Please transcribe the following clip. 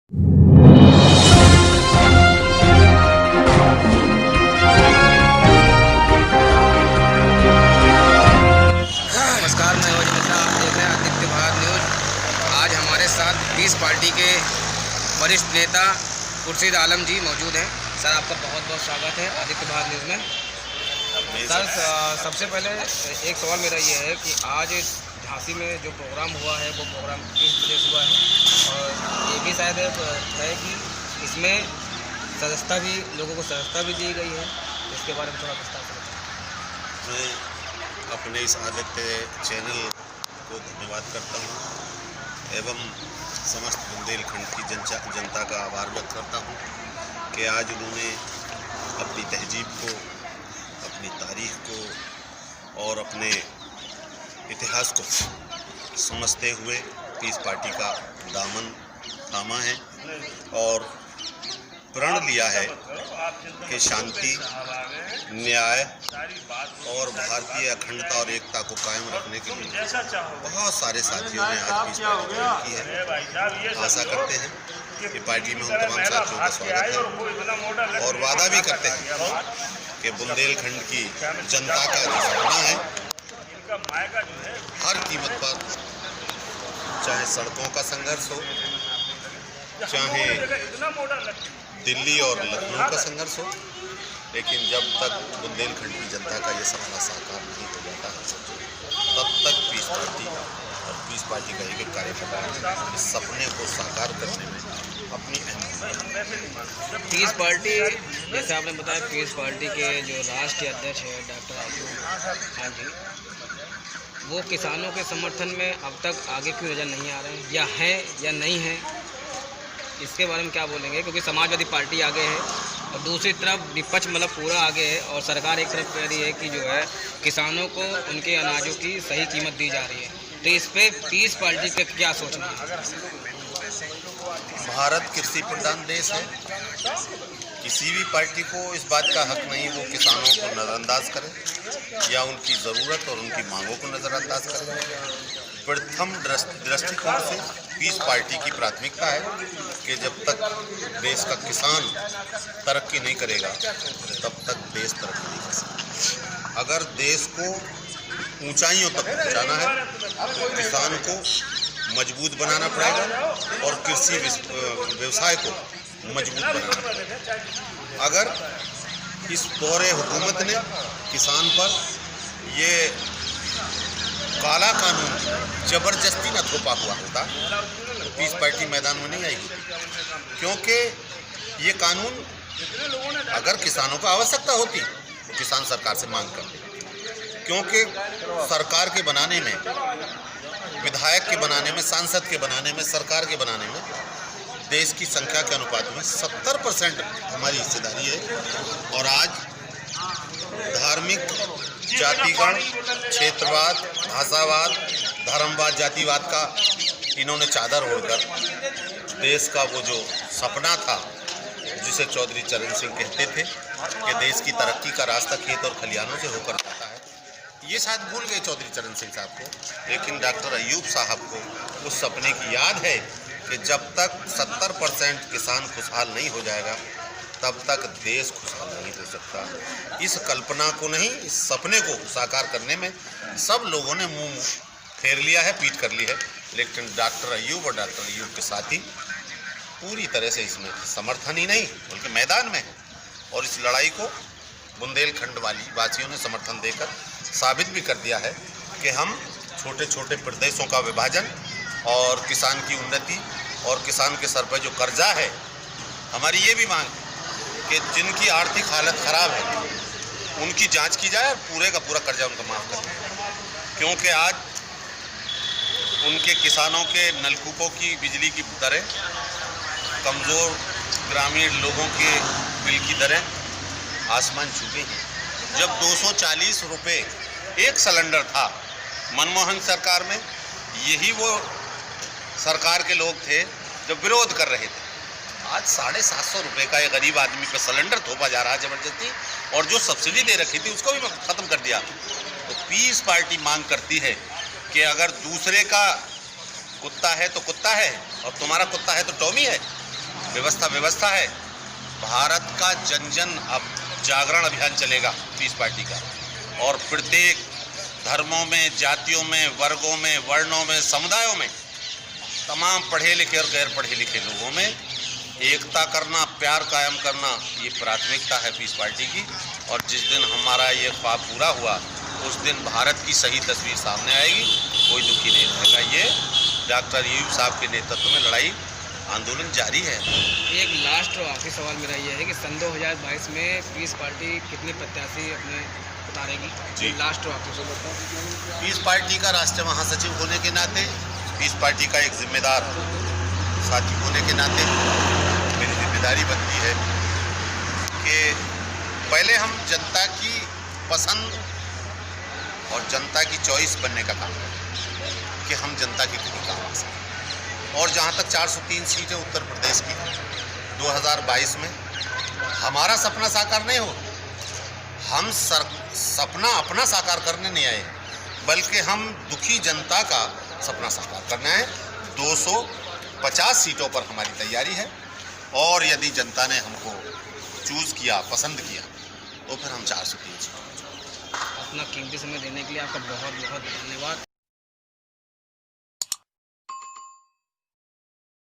नमस्कार, मैं वजह मिश्रा, आप देख रहे हैं आदित्य भारत न्यूज़। आज हमारे साथ पीस पार्टी के वरिष्ठ नेता खुर्शीद आलम जी मौजूद हैं। सर, आपका बहुत बहुत स्वागत है आदित्य भारत न्यूज़ में। सर, सबसे पहले एक सवाल मेरा ये है कि आज झांसी में जो प्रोग्राम हुआ है वो प्रोग्राम किस वजह से हुआ है, और ये भी शायद है कि इसमें सदस्यता भी, लोगों को सदस्यता भी दी गई है। इसके बारे में थोड़ा विस्तार से बताएं। मैं अपने इस आदित्य चैनल को धन्यवाद करता हूँ एवं समस्त बुंदेलखंड की जनता का आभार व्यक्त करता हूँ कि आज उन्होंने अपनी तहजीब को, अपनी तारीख को और अपने इतिहास को समझते हुए पीस पार्टी का दामन थामा है और प्रण लिया है कि शांति, न्याय और भारतीय अखंडता और एकता को कायम रखने के लिए बहुत सारे साथियों ने आज पीस पार्टी ज्वाइन की है। आशा करते हैं कि पार्टी में उन तमाम साथियों का स्वागत है और वादा भी करते हैं कि बुंदेलखंड की जनता का जो सपना है हर कीमत पर, चाहे सड़कों का संघर्ष हो, चाहे दिल्ली और लखनऊ का संघर्ष हो, लेकिन जब तक बुंदेलखंड की जनता का ये सपना साकार नहीं हो जाता तब तक पीस पार्टी और पीस पार्टी का एक कार्यकर्ता इस सपने को साकार करने में अपनी अहम पीस पार्टी, जैसे आपने बताया, पीस पार्टी के जो राष्ट्रीय अध्यक्ष है डॉक्टर अयूब खान जी, वो किसानों के समर्थन में अब तक आगे क्यों नज़र नहीं आ रहे हैं, या हैं या नहीं हैं? इसके बारे में क्या बोलेंगे? क्योंकि समाजवादी पार्टी आगे है और दूसरी तरफ विपक्ष मतलब पूरा आगे है, और सरकार एक तरफ कह रही है कि जो है किसानों को उनके अनाजों की सही कीमत दी जा रही है। तो इस पे पीस पार्टी का क्या सोचना है? भारत कृषि प्रधान देश है। किसी भी पार्टी को इस बात का हक नहीं वो किसानों को नज़रअंदाज करे या उनकी ज़रूरत और उनकी मांगों को नज़रअंदाज करे। प्रथम दृष्टिकोण से पीस पार्टी की प्राथमिकता है कि जब तक देश का किसान तरक्की नहीं करेगा तब तक देश तरक्की नहीं कर सकता। अगर देश को ऊंचाइयों तक पहुंचाना है तो किसान को मजबूत बनाना पड़ेगा और कृषि व्यवसाय को मजबूत बनाना पड़ेगा। अगर इस दौरे हुकूमत ने किसान पर ये काला कानून जबरदस्ती न थोपा हुआ होता तो पीस पार्टी मैदान में नहीं आई होती, क्योंकि ये कानून अगर किसानों को आवश्यकता होती तो किसान सरकार से मांग करते, क्योंकि सरकार के बनाने में, विधायक के बनाने में, सांसद के बनाने में, सरकार के बनाने में देश की संख्या के अनुपात में 70% हमारी हिस्सेदारी है। और आज धार्मिक, जातिगण, क्षेत्रवाद, भाषावाद, धर्मवाद, जातिवाद का इन्होंने चादर ओढ़कर देश का वो जो सपना था जिसे चौधरी चरण सिंह कहते थे कि देश की तरक्की का रास्ता खेत और खलिहानों से होकर जाता है, ये शायद भूल गए चौधरी चरण सिंह साहब को, लेकिन डॉक्टर अयूब साहब को उस सपने की याद है कि जब तक 70% किसान खुशहाल नहीं हो जाएगा तब तक देश खुशहाल नहीं हो सकता। इस कल्पना को नहीं, इस सपने को साकार करने में सब लोगों ने मुंह फेर लिया है, पीठ कर ली है, लेकिन डॉक्टर अयूब और डॉक्टर अयूब के साथी पूरी तरह से इसमें समर्थन ही नहीं बल्कि मैदान में है। और इस लड़ाई को बुंदेलखंड वासियों ने समर्थन देकर साबित भी कर दिया है कि हम छोटे छोटे प्रदेशों का विभाजन और किसान की उन्नति और किसान के सर पर जो कर्जा है, हमारी ये भी मांग है कि जिनकी आर्थिक हालत ख़राब है उनकी जांच की जाए और पूरे का पूरा कर्जा उनका माफ़ कर दिया, क्योंकि आज उनके किसानों के नलकूपों की बिजली की दरें, कमज़ोर ग्रामीण लोगों के बिल की दरें आसमान छू गई हैं। जब 240 रुपये एक सिलेंडर था मनमोहन सरकार में, यही वो सरकार के लोग थे जो विरोध कर रहे थे। आज 750 रुपये का एक गरीब आदमी पर सिलेंडर थोपा जा रहा है जबरदस्ती, और जो सब्सिडी दे रखी थी उसको भी ख़त्म कर दिया। तो पीस पार्टी मांग करती है कि अगर दूसरे का कुत्ता है तो कुत्ता है और तुम्हारा कुत्ता है तो टॉमी है, व्यवस्था है। भारत का जन जन अब जागरण अभियान चलेगा पीस पार्टी का, और प्रत्येक धर्मों में, जातियों में, वर्गों में, वर्णों में, समुदायों में, तमाम पढ़े लिखे और गैर पढ़े लिखे लोगों में एकता करना, प्यार कायम करना, ये प्राथमिकता है पीस पार्टी की। और जिस दिन हमारा ये ख्वाब पूरा हुआ उस दिन भारत की सही तस्वीर सामने आएगी, कोई दुखी नहीं रहेगा। ये डॉक्टर यूब साहब के नेतृत्व में लड़ाई आंदोलन जारी है। एक लास्ट और आखिरी सवाल मेरा ये है कि सन 2022 में पीस पार्टी कितने प्रत्याशी अपने उतारेगी? जी, लास्ट और आखिरी सवाल। पीस पार्टी का राष्ट्रीय महासचिव होने के नाते, पीस पार्टी का एक जिम्मेदार साथी होने के नाते मेरी जिम्मेदारी बनती है कि पहले हम जनता की पसंद और जनता की चॉइस बनने का काम करें कि हम जनता के लिए काम आ सकें। और जहाँ तक 403 सीटें उत्तर प्रदेश की 2022 में, हमारा सपना साकार नहीं हो, हम सपना अपना साकार करने नहीं आए, बल्कि हम दुखी जनता का सपना साकार करना है। 250 सीटों पर हमारी तैयारी है, और यदि जनता ने हमको चूज़ किया, पसंद किया, तो फिर हम 403 सीटों। अपना कीमती समय देने के लिए आपका बहुत बहुत धन्यवाद।